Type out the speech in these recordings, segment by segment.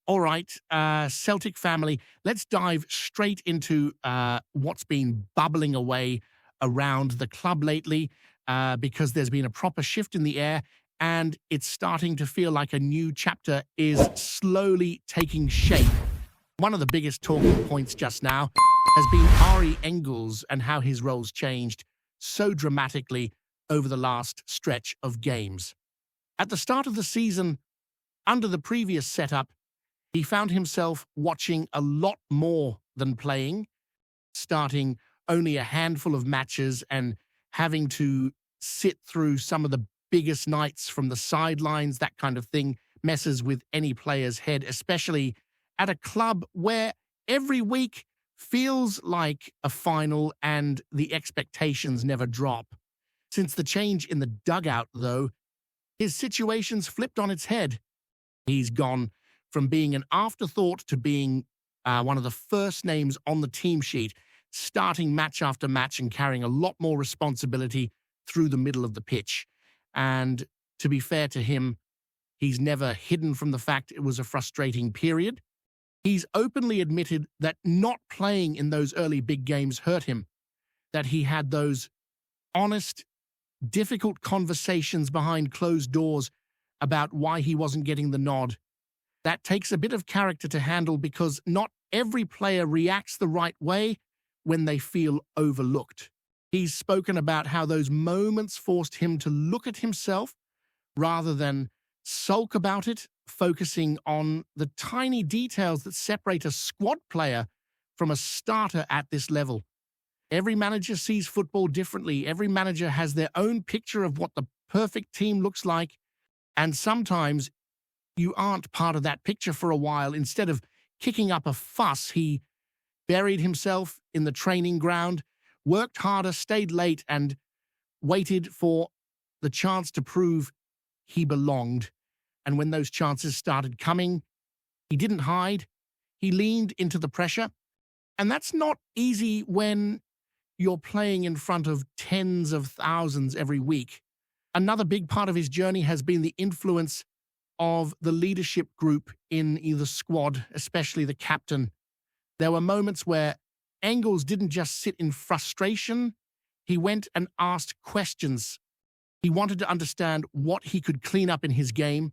All right, Celtic family, let's dive straight into what's been bubbling away around the club lately because there's been a proper shift in the air and it's starting to feel like a new chapter is slowly taking shape. One of the biggest talking points just now has been Ari Engles and how his role's changed so dramatically over the last stretch of games. At the start of the season, under the previous setup, he found himself watching a lot more than playing, starting only a handful of matches and having to sit through some of the biggest nights from the sidelines. That kind of thing messes with any player's head, especially at a club where every week feels like a final and the expectations never drop. Since the change in the dugout, though, his situation's flipped on its head. He's gone from being an afterthought to being one of the first names on the team sheet, starting match after match and carrying a lot more responsibility through the middle of the pitch. And to be fair to him, he's never hidden from the fact it was a frustrating period. He's openly admitted that not playing in those early big games hurt him, that he had those honest, difficult conversations behind closed doors about why he wasn't getting the nod. That takes a bit of character to handle because not every player reacts the right way when they feel overlooked. He's spoken about how those moments forced him to look at himself rather than sulk about it, focusing on the tiny details that separate a squad player from a starter at this level. Every manager sees football differently. Every manager has their own picture of what the perfect team looks like, and sometimes you aren't part of that picture for a while. Instead of kicking up a fuss, he buried himself in the training ground, worked harder, stayed late, and waited for the chance to prove he belonged. And when those chances started coming, he didn't hide. He leaned into the pressure. And that's not easy when you're playing in front of tens of thousands every week. Another big part of his journey has been the influence of the leadership group in the squad, especially the captain. There were moments where Engels didn't just sit in frustration. He went and asked questions. He wanted to understand what he could clean up in his game,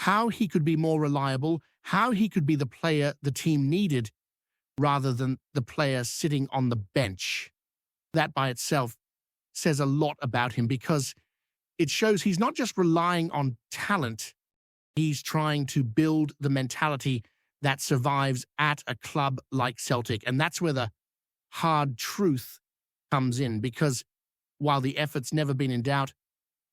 how he could be more reliable, how he could be the player the team needed, rather than the player sitting on the bench. That by itself says a lot about him because it shows he's not just relying on talent. He's trying to build the mentality that survives at a club like Celtic. And that's where the hard truth comes in, because while the effort's never been in doubt,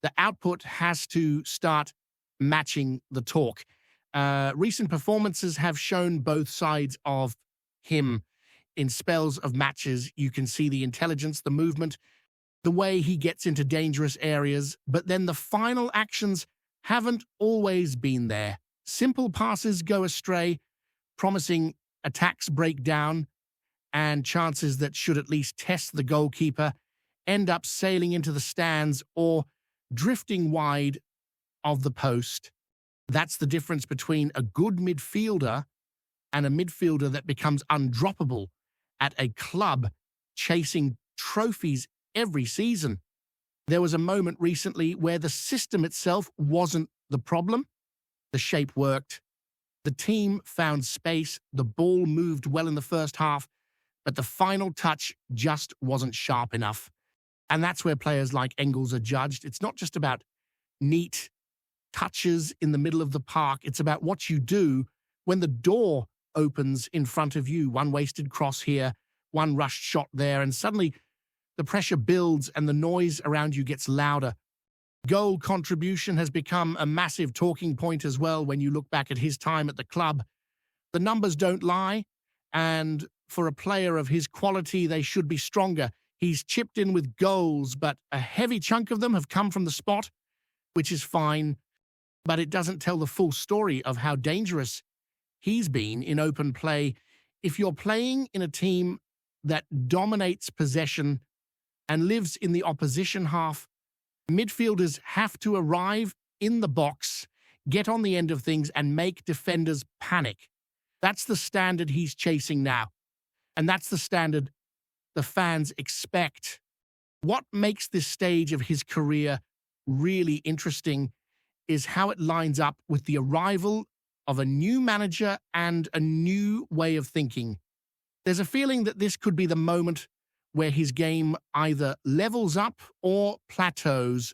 the output has to start matching the talk. Recent performances have shown both sides of him. In spells of matches, you can see the intelligence, the movement, the way he gets into dangerous areas, but then the final actions haven't always been there. Simple passes go astray, promising attacks break down, and chances that should at least test the goalkeeper end up sailing into the stands or drifting wide of the post. That's the difference between a good midfielder and a midfielder that becomes undroppable at a club chasing trophies every season. There was a moment recently where the system itself wasn't the problem. The shape worked. The team found space. The ball moved well in the first half, but the final touch just wasn't sharp enough. And that's where players like Engels are judged. It's not just about neat touches in the middle of the park. It's about what you do when the door opens in front of you. One wasted cross here, one rushed shot there, and suddenly the pressure builds and the noise around you gets louder. Goal contribution has become a massive talking point as well when you look back at his time at the club. The numbers don't lie, and for a player of his quality, they should be stronger. He's chipped in with goals, but a heavy chunk of them have come from the spot, which is fine, but it doesn't tell the full story of how dangerous he's been in open play. If you're playing in a team that dominates possession and lives in the opposition half, midfielders have to arrive in the box get on the end of things, and make defenders panic. That's the standard he's chasing now. And that's the standard the fans expect. What makes this stage of his career really interesting is how it lines up with the arrival of a new manager and a new way of thinking. There's a feeling that this could be the moment where his game either levels up or plateaus.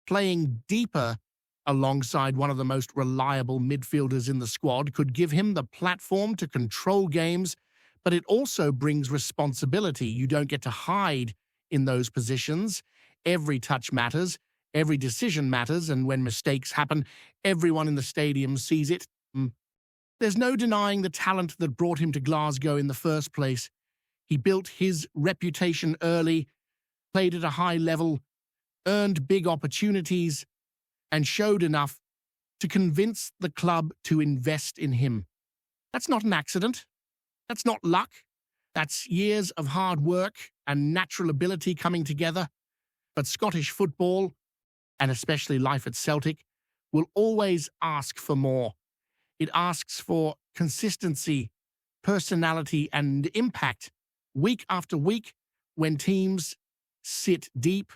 Playing deeper alongside one of the most reliable midfielders in the squad could give him the platform to control games, but it also brings responsibility. You don't get to hide in those positions. Every touch matters, every decision matters, and when mistakes happen, everyone in the stadium sees it. There's no denying the talent that brought him to Glasgow in the first place. He built his reputation early, played at a high level, earned big opportunities, and showed enough to convince the club to invest in him. That's not an accident. That's not luck. That's years of hard work and natural ability coming together. But Scottish football, and especially life at Celtic, will always ask for more. It asks for consistency, personality, and impact week after week when teams sit deep,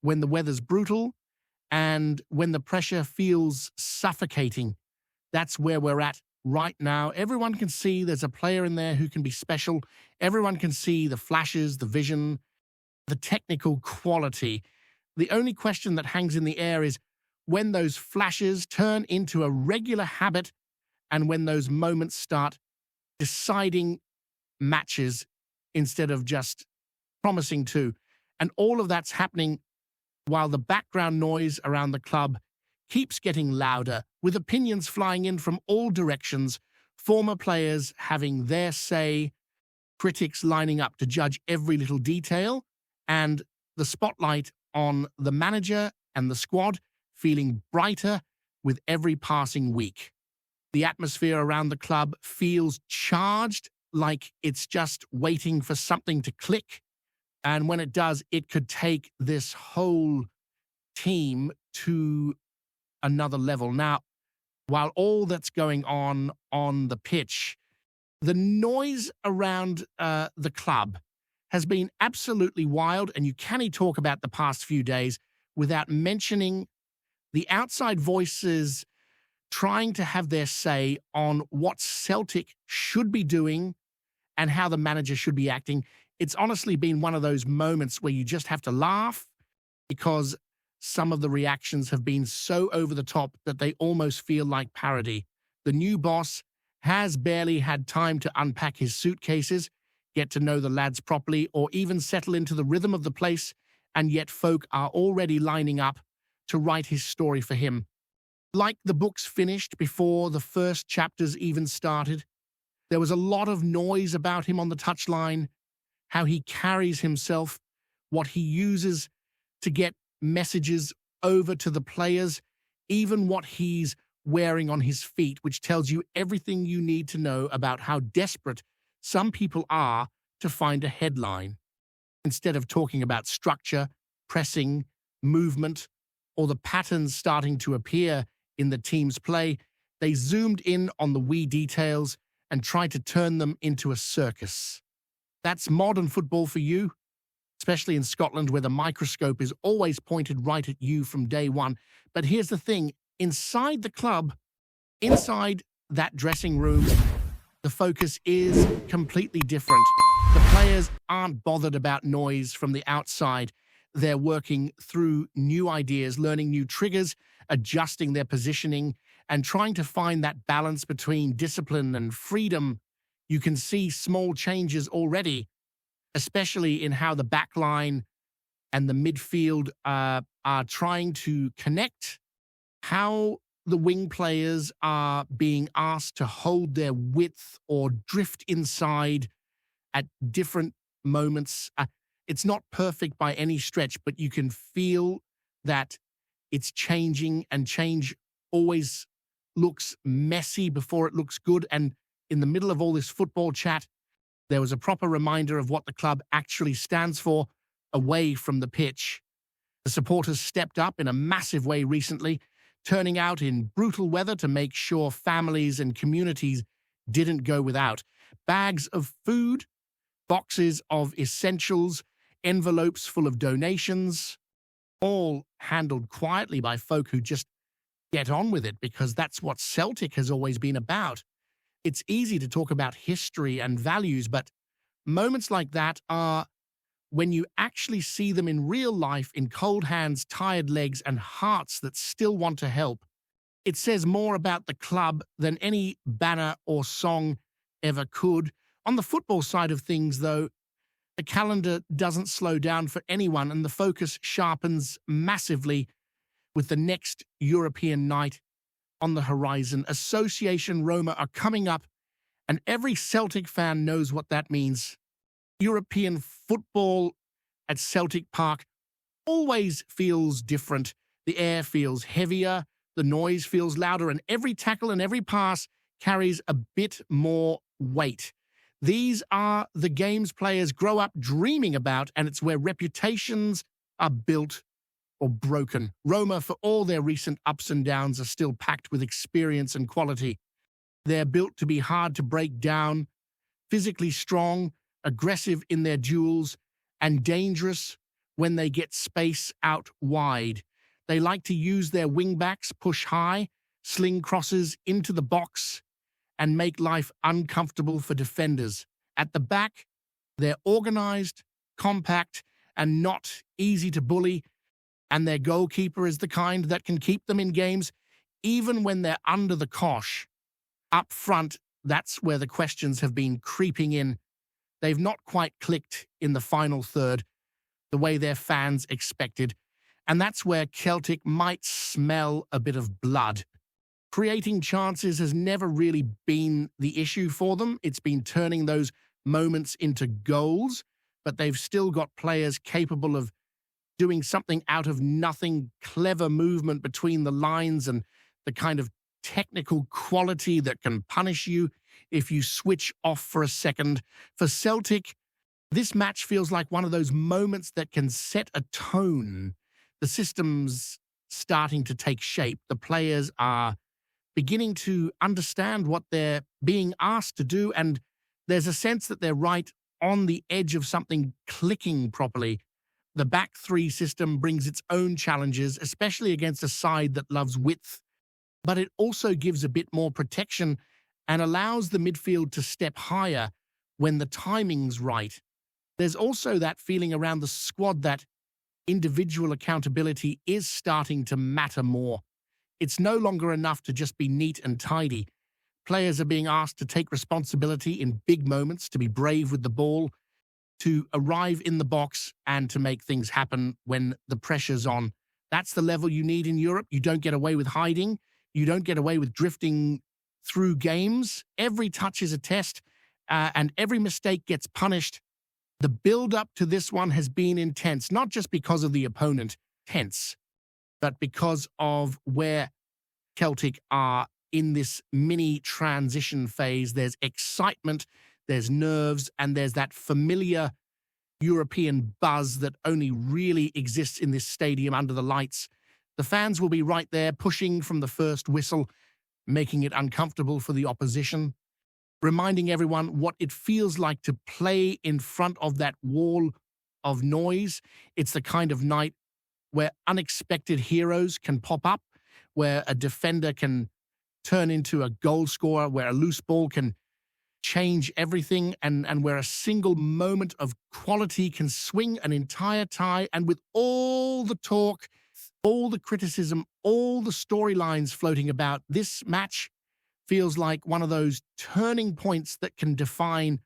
when the weather's brutal, and when the pressure feels suffocating. That's where we're at right now. Everyone can see there's a player in there who can be special. Everyone can see the flashes, the vision, the technical quality. The only question that hangs in the air is when those flashes turn into a regular habit and when those moments start deciding matches instead of just promising to. And all of that's happening while the background noise around the club keeps getting louder, with opinions flying in from all directions, former players having their say, critics lining up to judge every little detail, and the spotlight on the manager and the squad feeling brighter with every passing week. The atmosphere around the club feels charged, like it's just waiting for something to click. And when it does, it could take this whole team to another level. Now, while all that's going on the pitch, the noise around the club has been absolutely wild, and you can't talk about the past few days without mentioning the outside voices trying to have their say on what Celtic should be doing and how the manager should be acting. It's honestly been one of those moments where you just have to laugh because some of the reactions have been so over the top that they almost feel like parody. The new boss has barely had time to unpack his suitcases, get to know the lads properly, or even settle into the rhythm of the place, and yet folk are already lining up to write his story for him. Like the book's finished before the first chapters even started. There was a lot of noise about him on the touchline, how he carries himself, what he uses to get messages over to the players, even what he's wearing on his feet, which tells you everything you need to know about how desperate some people are to find a headline. Instead of talking about structure, pressing, movement, or the patterns starting to appear in the team's play, they zoomed in on the wee details and tried to turn them into a circus. That's modern football for you, especially in Scotland where the microscope is always pointed right at you from day one. But here's the thing, inside the club, inside that dressing room, the focus is completely different. The players aren't bothered about noise from the outside. They're working through new ideas, learning new triggers, adjusting their positioning, and trying to find that balance between discipline and freedom. You can see small changes already, especially in how the back line and the midfield are trying to connect, how the wing players are being asked to hold their width or drift inside at different moments. It's not perfect by any stretch, but you can feel that it's changing, and change always looks messy before it looks good. And in the middle of all this football chat, there was a proper reminder of what the club actually stands for away from the pitch. The supporters stepped up in a massive way recently, turning out in brutal weather to make sure families and communities didn't go without. Bags of food, boxes of essentials, envelopes full of donations, all handled quietly by folk who just get on with it because that's what Celtic has always been about. It's easy to talk about history and values, but moments like that are when you actually see them in real life in cold hands, tired legs, and hearts that still want to help. It says more about the club than any banner or song ever could. On the football side of things, though, the calendar doesn't slow down for anyone, and the focus sharpens massively with the next European night on the horizon. Association Roma are coming up, and every Celtic fan knows what that means. European football at Celtic Park always feels different. The air feels heavier, the noise feels louder, and every tackle and every pass carries a bit more weight. These are the games players grow up dreaming about, and it's where reputations are built or broken. Roma, for all their recent ups and downs, are still packed with experience and quality. They're built to be hard to break down, physically strong, aggressive in their duels, and dangerous when they get space out wide. They like to use their wingbacks, push high, sling crosses into the box, and make life uncomfortable for defenders. At the back, they're organized, compact, and not easy to bully, and their goalkeeper is the kind that can keep them in games even when they're under the cosh. Up front, that's where the questions have been creeping in. They've not quite clicked in the final third the way their fans expected, and that's where Celtic might smell a bit of blood. Creating chances has never really been the issue for them. It's been turning those moments into goals, but they've still got players capable of doing something out of nothing, clever movement between the lines, and the kind of technical quality that can punish you if you switch off for a second. For Celtic, this match feels like one of those moments that can set a tone. The system's starting to take shape. The players are beginning to understand what they're being asked to do, and there's a sense that they're right on the edge of something clicking properly. The back three system brings its own challenges, especially against a side that loves width, but it also gives a bit more protection and allows the midfield to step higher when the timing's right. There's also that feeling around the squad that individual accountability is starting to matter more. It's no longer enough to just be neat and tidy. Players are being asked to take responsibility in big moments, to be brave with the ball, to arrive in the box, and to make things happen when the pressure's on. That's the level you need in Europe. You don't get away with hiding. You don't get away with drifting through games. Every touch is a test, and every mistake gets punished. The build-up to this one has been intense, not just because of the opponent, tense, but because of where Celtic are in this mini transition phase. There's excitement, there's nerves, and there's that familiar European buzz that only really exists in this stadium under the lights. The fans will be right there, pushing from the first whistle, making it uncomfortable for the opposition, reminding everyone what it feels like to play in front of that wall of noise. It's the kind of night where unexpected heroes can pop up, where a defender can turn into a goal scorer, where a loose ball can change everything, and where a single moment of quality can swing an entire tie. And with all the talk, all the criticism, all the storylines floating about, this match feels like one of those turning points that can define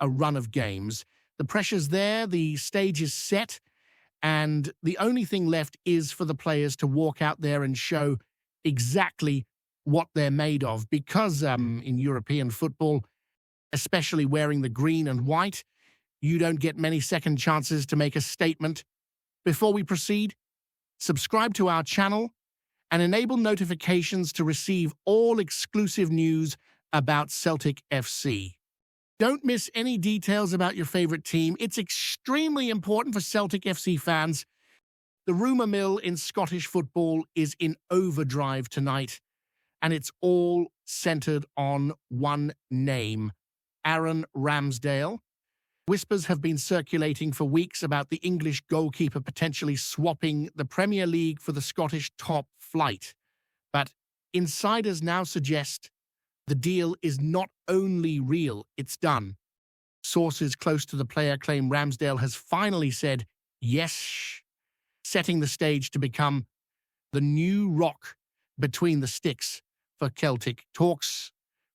a run of games. The pressure's there, the stage is set, and the only thing left is for the players to walk out there and show exactly what they're made of. Because in European football, especially wearing the green and white, you don't get many second chances to make a statement. Before we proceed, subscribe to our channel and enable notifications to receive all exclusive news about Celtic FC. Don't miss any details about your favorite team. It's extremely important for Celtic FC fans. The rumour mill in Scottish football is in overdrive tonight, and it's all centred on one name, Aaron Ramsdale. Whispers have been circulating for weeks about the English goalkeeper potentially swapping the Premier League for the Scottish top flight. But insiders now suggest the deal is not only real, it's done. Sources close to the player claim Ramsdale has finally said yes, setting the stage to become the new rock between the sticks for Celtic. Talks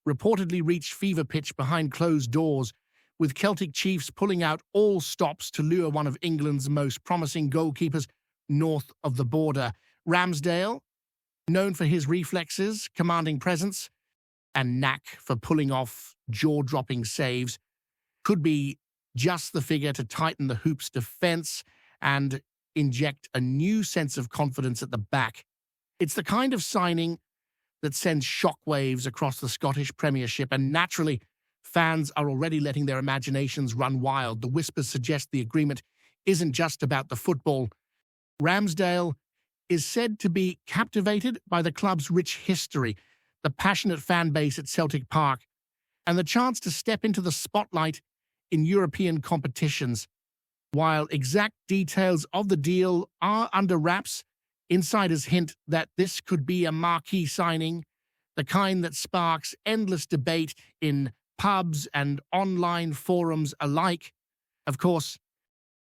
reportedly reached fever pitch behind closed doors, with Celtic chiefs pulling out all stops to lure one of England's most promising goalkeepers north of the border. Ramsdale, known for his reflexes, commanding presence, and knack for pulling off jaw-dropping saves, could be just the figure to tighten the Hoops' defence and inject a new sense of confidence at the back. It's the kind of signing that sends shockwaves across the Scottish Premiership, and naturally, fans are already letting their imaginations run wild. The whispers suggest the agreement isn't just about the football. Ramsdale is said to be captivated by the club's rich history, the passionate fan base at Celtic Park, and the chance to step into the spotlight in European competitions. While exact details of the deal are under wraps, insiders hint that this could be a marquee signing, the kind that sparks endless debate in pubs and online forums alike. Of course,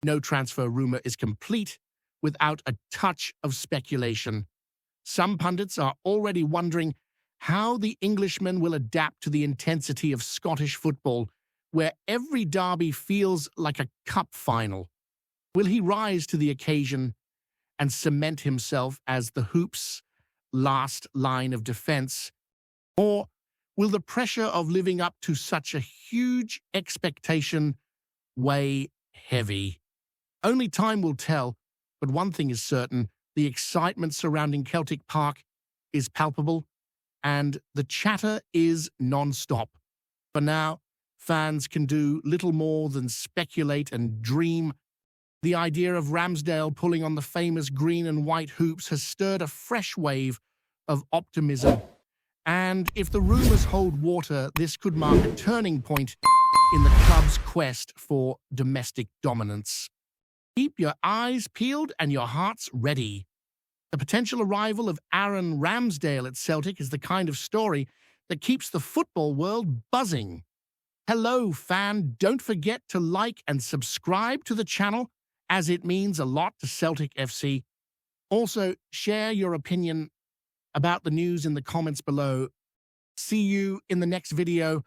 no transfer rumour is complete without a touch of speculation. Some pundits are already wondering how the Englishman will adapt to the intensity of Scottish football, where every derby feels like a cup final. Will he rise to the occasion and cement himself as the Hoops' last line of defence? Or will the pressure of living up to such a huge expectation weigh heavy? Only time will tell, but one thing is certain: the excitement surrounding Celtic Park is palpable, and the chatter is non-stop. For now, fans can do little more than speculate and dream. The idea of Ramsdale pulling on the famous green and white Hoops has stirred a fresh wave of optimism. And if the rumours hold water, this could mark a turning point in the club's quest for domestic dominance. Keep your eyes peeled and your hearts ready. The potential arrival of Aaron Ramsdale at Celtic is the kind of story that keeps the football world buzzing. Hello, fan. Don't forget to like and subscribe to the channel, as it means a lot to Celtic FC. Also, share your opinion about the news in the comments below. See you in the next video.